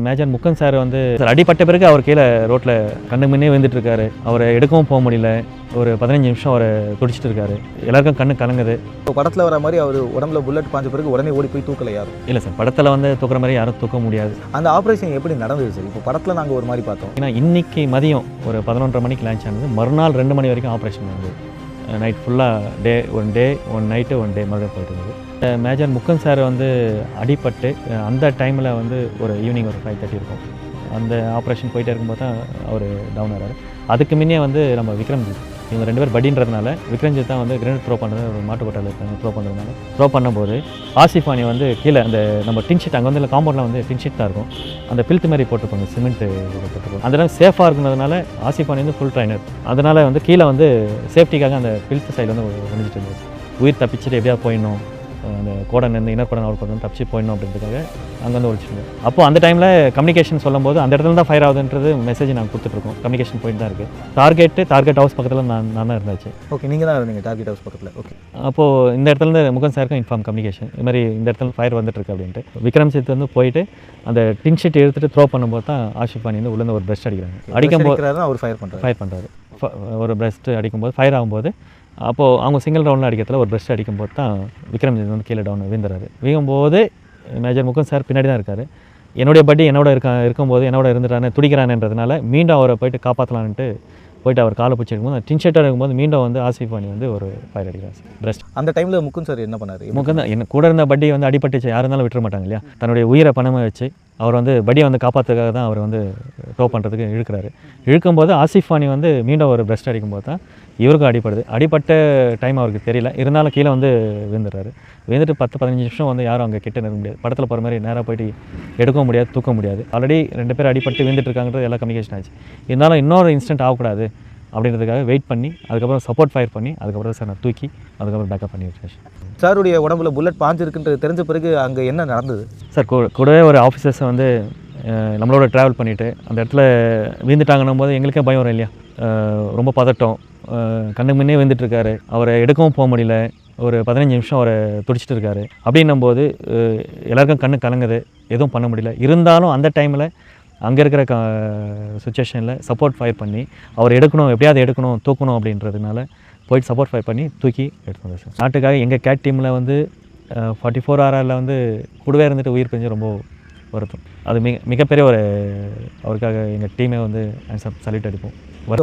Major முக்கன் sir வந்து அடிப்பட்ட பிறகு அவர் கீழே ரோட்டில் கண்ணு முன்னே வந்துட்டு இருக்காரு. அவரை எடுக்கவும் போக முடியல. ஒரு 15 நிமிஷம் அவரை துடிச்சிட்டு இருக்காரு. எல்லாருக்கும் கண்ணு கலங்குது. இப்போ படத்தில் வர மாதிரி அவர் உடம்புல புல்லட் பாஞ்ச பிறகு உடனே ஓடி போய் தூக்கல யாரும்? இல்லை சார், படத்தில் வந்து தூக்குற மாதிரி யாரும் தூக்க முடியாது. அந்த ஆப்ரேஷன் எப்படி நடந்தது சார்? இப்போ படத்தில் நாங்கள் ஒரு மாதிரி பார்த்தோம். ஏன்னா இன்னைக்கு மதியம் ஒரு 11:30 மணிக்கு லான்ச் ஆனது. மறுநாள் 2 மணி வரைக்கும் ஆப்ரேஷன் நடந்தது. நைட் ஃபுல்லாக ஒன் நைட்டு ஒன் டே மறுபடியும் போயிட்டு இருந்தது. மேஜர் முக்கன் சார் வந்து அடிப்பட்டு அந்த டைமில் வந்து ஒரு ஈவினிங் ஒரு 5:30 இருக்கும். அந்த ஆப்ரேஷன் போயிட்டே இருக்கும்போது தான் அவர் டவுன் ஆகிறாரு. அதுக்கு முன்னே வந்து நம்ம விக்ரம்ஜித், இவங்க 2 பேர் படின்றதுனால விக்ரம்ஜித் தான் வந்து கிரேனேட் த்ரோ பண்ணுறது, ஒரு மாட்டுக்கொட்டையில் இருக்காங்க, த்ரோ பண்ணுறதுனால த்ரோ பண்ணும்போது ஆசிஃப் அனி வந்து கீழே அந்த நம்ம டின்ஷீட், அங்கே வந்து காம்பவுண்டில் வந்து டின்ஷீட் தான் இருக்கும், அந்த பில்த்து மாதிரி போட்டுருப்பாங்க, சிமெண்ட்டு போட்டுருப்பாங்க. அதெல்லாம் சேஃபாக இருக்கிறதுனால ஆசிஃப் அனி வந்து ஃபுல் ட்ரைனர். அதனால் வந்து கீழே வந்து சேஃப்டிக்காக அந்த பில்த்து சைடில் வந்து ஒழிஞ்சிட்டு இருந்துச்சு. உயிர் தப்பிச்சுட்டு எப்படியா போயிடணும், அந்த கோடன் இருந்து இன்னர் கோடன் அவுட் கோடன் தப்பிச்சு போயிடணும் அப்படின்றதுக்காக அங்கே வந்து ஒழிச்சிருந்தோம். அப்போது அந்த டைமில் கம்யூனிகேஷன் சொல்லும்போது அந்த இடத்துல தான் ஃபயர் ஆகுதுன்றது மெசேஜ் நாங்கள் கொடுத்துட்ருக்கோம். கம்யூனிகேஷன் போயிட்டு தான் இருக்குது. டார்கெட் ஹவுஸ் பக்கத்தில் நான் தான் இருந்துச்சு. ஓகே, நீங்கள் தான் இருந்தீங்க டார்கெட் ஹவுஸ் பக்கத்தில். ஓகே, அப்போது இந்த இடத்துலேருந்து முகன் சாருக்கும் இன்ஃபார்ம் கம்யூனிகேஷன், இது மாதிரி இந்த இடத்துல ஃபயர் வந்துட்டுருக்கு அப்படின்ட்டு. விக்ரம்ஜித் வந்து போயிட்டு அந்த டின்ஷீட் எடுத்துகிட்டு த்ரோ பண்ணும்போது தான் ஆஷிஃப் அனி வந்து உள்ளே ஒரு பிரஸ்ட் அடிக்கிறாங்க. அடிக்கும்போது அவர் ஃபயர் பண்ணுறாரு. ஒரு பிரஸ்ட் அடிக்கும்போது ஃபயர் ஆகும்போது அப்போது அவங்க சிங்கிள் ரவுண்டில் அடிக்கிறதுல ஒரு பிரஸ்ட் அடிக்கும்போது தான் விக்ரம்ஜித் வந்து கீழே டவுன் வீந்துறாரு. வீங்கும்போது மேஜர் முகன் சார் பின்னாடி தான் இருக்கார். என்னோட பட்டி இருக்கும்போது என்னோட இருந்துட்டானே துடிக்கிறானன்றதுனால மீண்டும் அவரை போயிட்டு காப்பாற்றலான்ட்டு போயிட்டு அவர் காலை பிடிச்சி இருக்கும்போது டின்ஷர்ட்டாக இருக்கும்போது மீண்டும் வந்து ஆசிஃப் அனி வந்து ஒரு ஃபயர் அடிக்கிறார் சார் பிரஸ்ட். அந்த டைமில் முகுந்த் சார் என்ன பண்ணார்? முகன் தான் என்ன கூட இருந்த பட்டி வந்து அடிபட்டுச்சு, யார் இருந்தாலும் விட்டுற மாட்டாங்க இல்லையா. தன்னுடைய உயிரை பணமாக வச்சு அவர் வந்து படியை வந்து காப்பாற்றுக்காக தான் அவர் வந்து டோ பண்ணுறதுக்கு இழுக்கிறாரு. இழுக்கும்போது ஆசிஃப் அனி வந்து மீண்டும் ஒரு பிரஸ்ட் அடிக்கும்போது தான் இவருக்கும் அடிப்படுது. அடிப்பட்ட டைம் அவருக்கு தெரியல, இருந்தாலும் கீழே வந்து விழுந்துடுறாரு. விழுந்துட்டு 10-15 நிமிஷம் வந்து யாரும் அங்கே கிட்ட நிற்க முடியாது. படத்தில் போகிற மாதிரி நேராக போயிட்டு எடுக்கவும் முடியாது, தூக்க முடியாது. ஆல்ரெடி 2 பேர் அடிப்பட்டு விழுந்துட்டு இருக்காங்கன்றது எல்லாம் கம்யூனிகேஷன் ஆச்சு. இருந்தாலும் இன்னொரு இன்ஸ்டன்ட் ஆகக்கூடாது அப்படின்றதுக்காக வெயிட் பண்ணி அதுக்கப்புறம் சப்போர்ட் ஃபயர் பண்ணி அதுக்கப்புறம் சார் நான் தூக்கி அதுக்கப்புறம் பேக்கப் பண்ணி விட்டாச்சு. சாருடைய உடம்புல புல்லட் பாஞ்சிருக்குன்றது தெரிஞ்ச பிறகு அங்கே என்ன நடந்தது சார்? கூடவே ஒரு ஆஃபீஸர்ஸை வந்து நம்மளோட ட்ராவல் பண்ணிவிட்டு அந்த இடத்துல வீந்துட்டாங்கன்னும் போது எங்களுக்கே பயம் வரும் இல்லையா. ரொம்ப பதட்டம், கண்ணுக்கு முன்னே வந்துட்டுருக்காரு, அவரை எடுக்கவும் போக முடியல. ஒரு 15 நிமிஷம் அவரை துடிச்சிட்டு இருக்காரு. அப்படின்னும் போது எல்லாருக்கும் கண்ணு கலங்குது, எதுவும் பண்ண முடியல. இருந்தாலும் அந்த டைமில் அங்கே இருக்கிற சுச்சுவேஷனில் சப்போர்ட் ஃபயர் பண்ணி அவர் எப்படியாவது எடுக்கணும், தூக்கணும் அப்படின்றதுனால போயிட்டு சப்போர்ட் ஃபயர் பண்ணி தூக்கி எடுத்து வந்தேன் சார். நாட்டுக்காக எங்கள் கேட் டீமில் வந்து 44 RRல வந்து கூடவே இருந்துட்டு உயிர் பிரிஞ்சு ரொம்ப வருத்தம். அது மிகப்பெரிய ஒரு அவருக்காக எங்கள் டீமே வந்து சல்யூட் அடிப்போம்.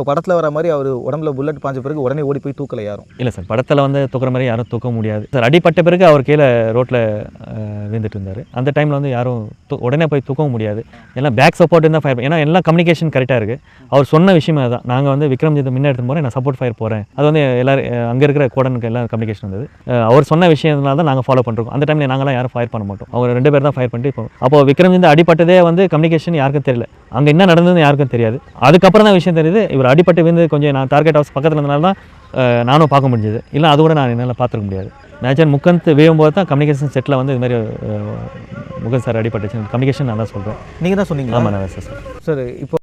படத்தில் வர மாதிரி அவர் உடம்புல புல்லட் பாஞ்ச பிறகு உடனே ஓடி போய் தூக்கல யாரும்? இல்லை சார், படத்தில் வந்து தூக்குற மாதிரி யாரும் தூக்க முடியாது சார். அடிப்பட்ட பிறகு அவர் கீழே ரோட்டில் விழுந்துட்டு இருந்தார். அந்த டைமில் வந்து யாரும் உடனே போய் தூக்கவும் முடியாது. எல்லாம் பேக் சப்போர்ட் தான் ஃபயர், ஏன்னா எல்லாம் கம்யூனிகேஷன் கரெக்டாக இருக்குது. அவர் சொன்ன விஷயமே தான், நாங்கள் வந்து விக்ரம்ஜித் முன்னே எடுத்து போகிறேன், நான் சப்போர்ட் ஃபயர் போகிறேன். அது வந்து எல்லோரும் அங்கே இருக்கிற கோடனுக்கு எல்லாம் கம்யூனிகேஷன் வந்தது. அவர் சொன்ன விஷயத்தினால தான் நாங்கள் ஃபாலோ பண்ணுறோம். அந்த டைமில் நாங்களாம் யாரும் ஃபயர் பண்ண மாட்டோம். அவர் 2 பேர் தான் ஃபயர் பண்ணிட்டு இப்போ அப்போது விக்ரம்ஜித் அடிப்பட்டதே வந்து கம்யூனிகேஷன் யாருக்கும் தெரியல, அங்கே என்ன நடந்ததுன்னு யாருக்கும் தெரியாது. அதுக்கப்புறம் தான் விஷயம் தெரியுது, இவர் அடிப்பட்டு வந்து கொஞ்சம் நான் டார்கெட் ஹவுஸ் பக்கத்தில் இருந்தனால தான் நானும் பார்க்க முடிஞ்சது. இல்லை அது கூட நான் என்னால் பார்த்துக்க முடியாது. மேஜர் முக்கந்த் வீழும்போது தான் கம்யூனிகேஷன் செட்டில் வந்து இதுமாதிரி முகன் சார் அடிப்பட்டுச்சு. கம்யூனிகேஷன் நான் தான் சொல்கிறேன். நீங்கள் தான் சொன்னீங்க? ஆமாம், நான் சார். சார் இப்போ